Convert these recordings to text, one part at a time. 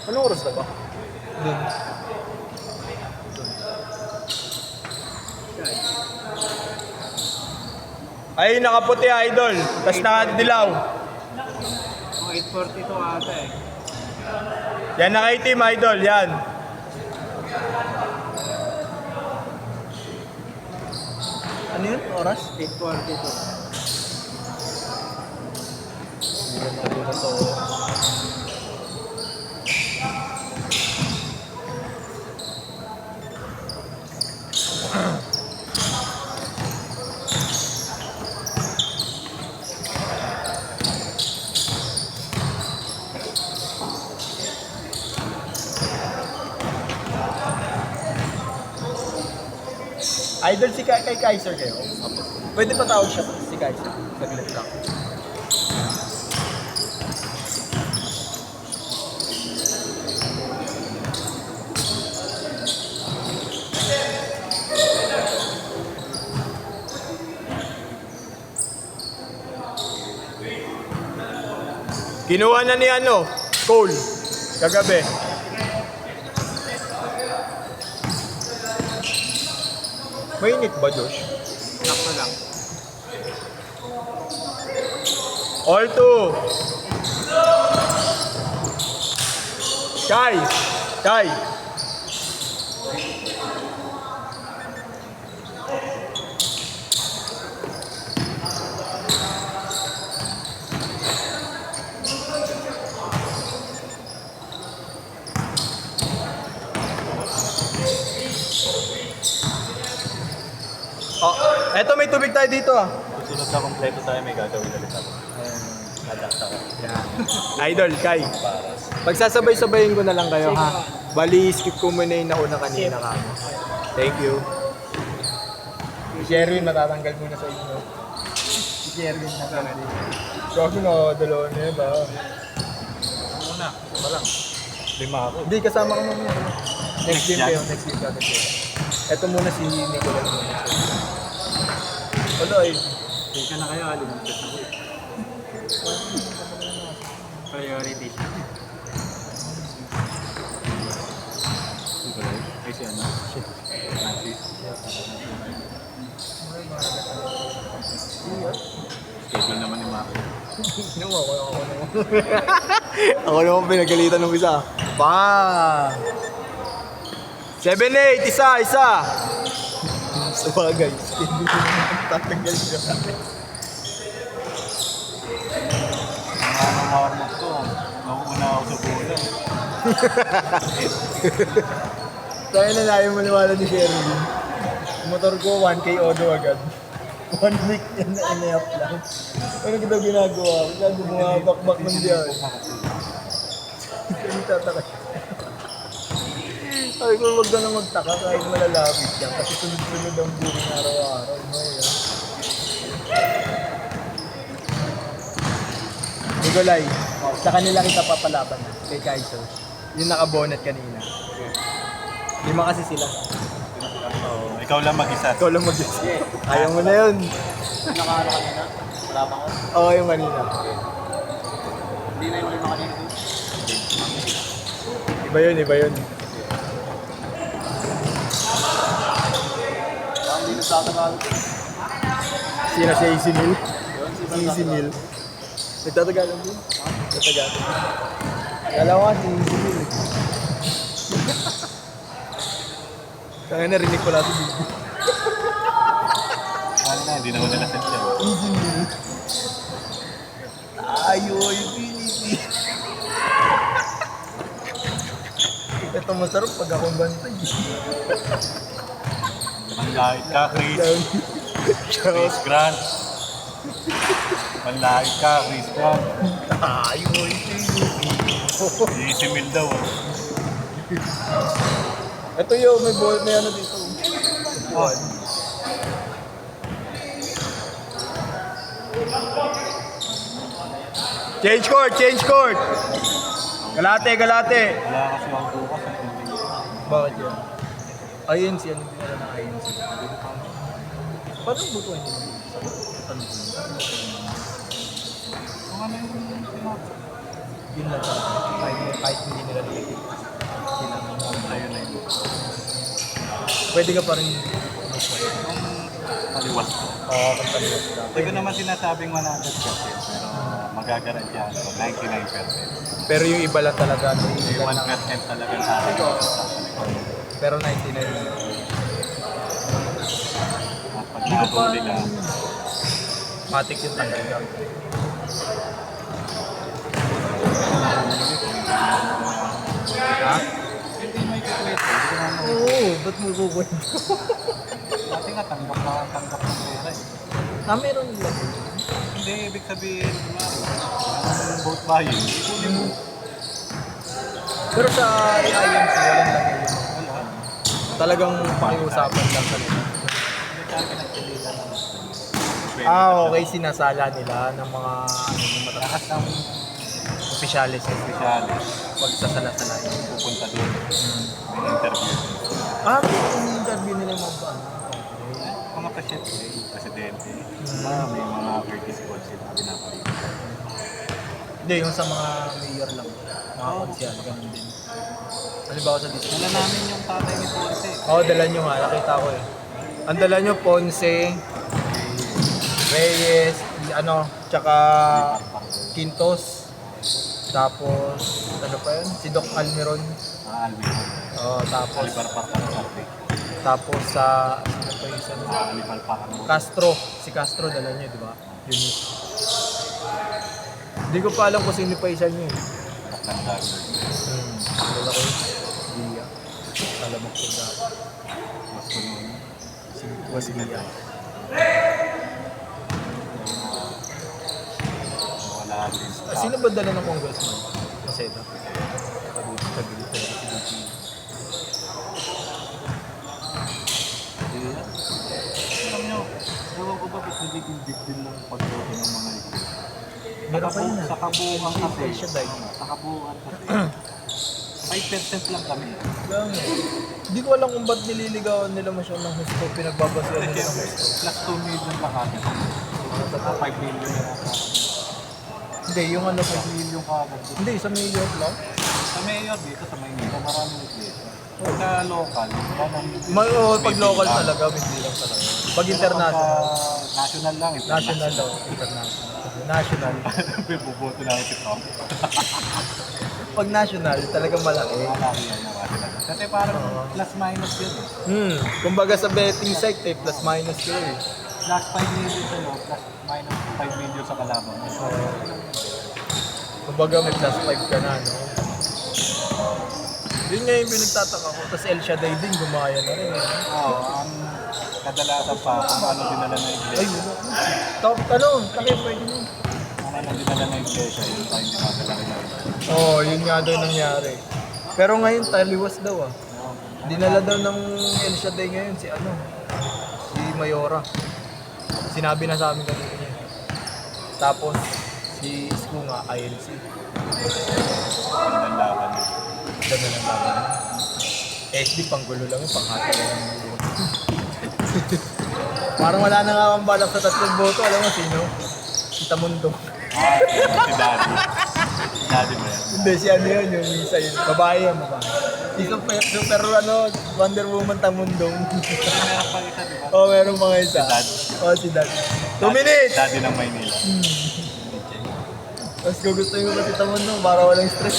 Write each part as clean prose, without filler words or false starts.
Anong oras na ba? Doon. Ay, nakaputi idol. Tapos nakadilaw. Mga 8:42 ata eh. Yan naka-itim idol, yan. Ano yun? Oras? 8:42. Hindi naman na to. Idol si kay Kaiser kayo? Pwede pa tawag siya si Kaiser. Saglit lang. Kinuha na ni ano, Cole, kagabi. Mainit ba, Josh? Sakto lang. All two. Kai. Kai. Oh, eto may tubig tayo dito ah. Susunod na kompleto tayo, may gagawin ulit ako. Nadakta ko. Idol, Kai. Pagsasabay-sabayin ko na lang kayo ha. Bali, skip ko muna yung nauna kanina ka. Thank you. Si Sherwin, matatanggal muna sa inyo. Si Sherwin na kami. Kasi na, dalawa na yun ba? Una, ba lang? 5 ako. Hindi, kasama ka muna. Next game kayo, next game agad kayo. Ito muna si Nicolas muna. Wala eh. Teka na kayo, limited na ko eh. Priority siya. Ay si ano? Francis. Schedule naman ni Mako. Sino mo? Ako naman. Ako naman pinagalitan ng isa. Pa! 7-8! Isa! Sa bagay. Tatanggal siya. Ang warm-up ko, nauuna ako sa bola. Tayo na namin maniwala ni Sherwin. Motor ko 1K Odo agad. 1 week and a half lang. Ano kita ginagawa? Lagi mga bakbak ng diyan. Hindi tataka. Ay, kung wag na magtaka kahit malalapit yan. Kasi sunod-sunod ang buring araw-araw. Nikolay, sa kanila kita papalaban kay Kaiser. Yung naka-bonnet kanina. 5 kasi sila. Oh, ikaw lang mag-isa. Ikaw lang mag-isa. Ayaw mo na yun. Nakaano kanina? Wala pa ko? Oo, yung kanina. Hindi na yung 5 kanina. Iba yun. Hindi na sa akin. Sino si Easy Mill? Si Easy Mill. Nagtatagalog din? Nagtatagalog. Kala ko nga si Easy Mill. Kaya narinig ko lang si Bibi. Ano na, hindi naman nalasan siya. Easy Mill. Ayoy, Billy. Ito masarap pag akong bantay. Manlait ka, Chris. Chris Grant. Manlait ka, Chris Grant. Ayoy, Billy. Si Mil daw. Ito yung may ball, may ano dito. Oh. Change court! Galate! Wala kasi ako bukas. Bakit yun? INC, ano din nila ng INC? Paano buto hindi mo? Kung ano yung Yun lang talaga. Kahit hindi nila nilagay. Ayun na yun. Pwede ka pa rin Taliwas ko. Oo, kung taliwas ka. Hindi ko naman sinasabing 100%, pero magagarantiyan ko 99%. Pero yung iba lang talaga. Yung 1% talaga sa akin. Pero 99 lang. At pag nakahuli ka, Matik yung tanggal ka. Ha? hindi may kikwento. Hindi ko naman Oo, ba't mo kukwento? dati nga tanggap ng pera eh. Meron lang. Hindi, ibig sabihin, ang boat buying, hindi mo. Pero sa IMC, walang lagay yun. Wala. Talagang pakiusapan lang talaga. Hindi ka pinagpilitan ng Okay, sinasala nila ng mga lahat ng opisyalis specialist pag sasala-salain. pupunta doon. May interview. May interview nila yung mga bang. Mga presidente, Ah, may mga Curtis Call sila pinapalitan. Hindi, yung sa mga mayor lang. Mga konsyal, ganun din. Halimbawa sa district. Dala namin yung tatay ni Ponce. Oo, dala nyo nga. Nakita ko eh. Ang dala nyo, Ponce, Reyes, tsaka Quintos. Tapos, ano pa yun? Si Doc Almiron. Alvin. Oo, tapos, Alibar Park ang sabi. tapos sa, ano pa yung isa? Alibar Park ang Castro. Si Castro dala nyo, di ba? Yun. Hindi ko pa alam kung sino pa isa nyo eh. Dala ko yun. Dia. Alamok ko dati. Mas ko noon. Was Dia. Wala din. Sino ba dala ng congressman? Maseda. Tabi dito. Alam nyo, ewan ko bakit nagiging big deal ng pagluto ng mga ito. Meron pa yun Sa kabuuan kasi, siya dahil. sa kabuuan kasi, 5% lang kami. Lang. Hindi ko alam kung ba't nililigawan nila masyadong ng husto. Pinagbabasihan nila ng husto. Plus 2 million pa kami. Sa 5 million na kami. Hindi, yung ano pa. 5 million kagad. Hindi, sa mayor lang. Sa mayor dito, sa Maynila, maraming iglesia. Pagka local, Pag local talaga, hindi lang talaga. Pag international. National lang. National daw. International. National. Buboto namin si Tom. Pag national, talagang malaki. Malaki yan naman talaga. Kasi parang plus minus yun eh. Kumbaga sa betting site, plus minus kayo eh. Plus 5 million sa'yo, plus minus 5 million sa kalaban mo. Kumbaga may plus 5 ka na, no? Yun nga yung pinagtataka ko. Tapos El Shaddai din, gumaya na rin. Eh. Oo, ang kadalasan pa kung ano dinala ng Ay, iglesia. wala. Takip pwede mo. Kung ano dinala ng iglesia, yun tayo dinadala rin. Yun nga daw nangyari. Pero ngayon, taliwas daw ah. Dinala daw ng El Shaddai ngayon si Mayora. Sinabi na sa amin kanina niya. Tapos, si Isko nga, INC. Ang laban yun. Ganda ng laban. SD, panggulo lang yun, panghati lang yung boto. Parang wala na nga akong balak sa 3 boto. Alam mo sino? Si Tamundong. Si Daddy. Daddy mo yan. Hindi, si ano yun, yung isa yun. Babae yan, babae. Si super Wonder Woman Tamundong. Meron pang isa, di ba? Meron mga isa. Si Dad. Si Dad. 2 minutes! Daddy ng Maynila. Tapos gugustuhin ko kasi Tamundong para walang stress.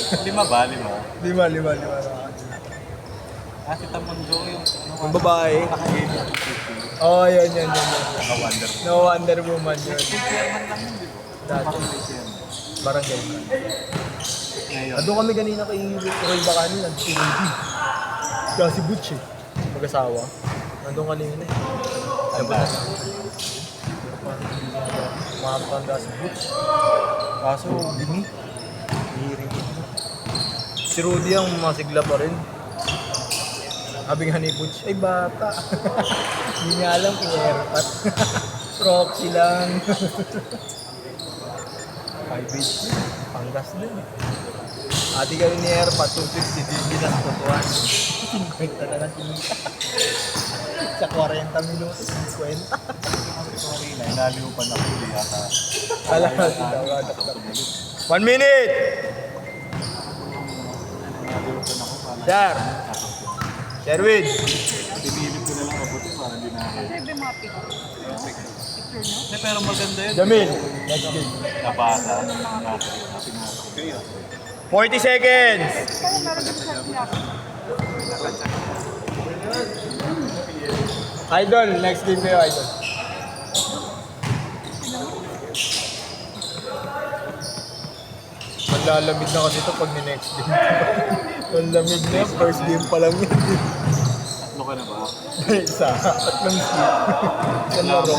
5 ba? 5? Lima. Si Tamundo yung Yung babae. naka-game yung Yun. Wonder Woman. No Wonder Woman yun. Chairman lang yun, di ba? Dati. Barangay. Ngayon, Doon kami kanina kay Roy Bacani, nag-TV. Kasi Butch eh. Mag-asawa. Nandun kanina eh. Labot na siya. Mga patanda si Butch. Kaso, bingi. Hihiring ko. Si Rudy ang masigla pa rin. Sabi nga ni Butch, ay bata. Hindi niya alam kung airpat. Proxy lang. 5H din. Panggas din. Ati kami ni airpat, 250, binas ko 50 na lang kinita. Sa 40 minutos, 50. sorry na, inaliw pa na huli yata. Alam mo, 1 minute! Sir! Sherwin! Pinilip ko na lang abutin para hindi na. Sabi mga picture. Hindi, pero maganda yun. Jamil! Next game. Nabasa. 40 seconds! Kaya meron din sa pinapit. Idol, next game kayo, Idol. Maglalamig na kasi ito pag ni-next game. Ang lamig na yan, first game pa lang yun. Tatlo ka na ba? Isa, tatlong skip. Isang laro.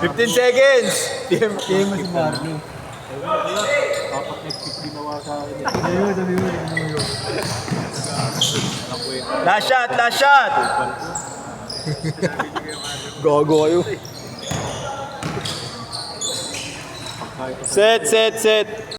15 seconds! Team mo si Marlo. Dapat next week ginawa sa akin. Sabi mo. Last shot, last shot! Gago kayo. Set.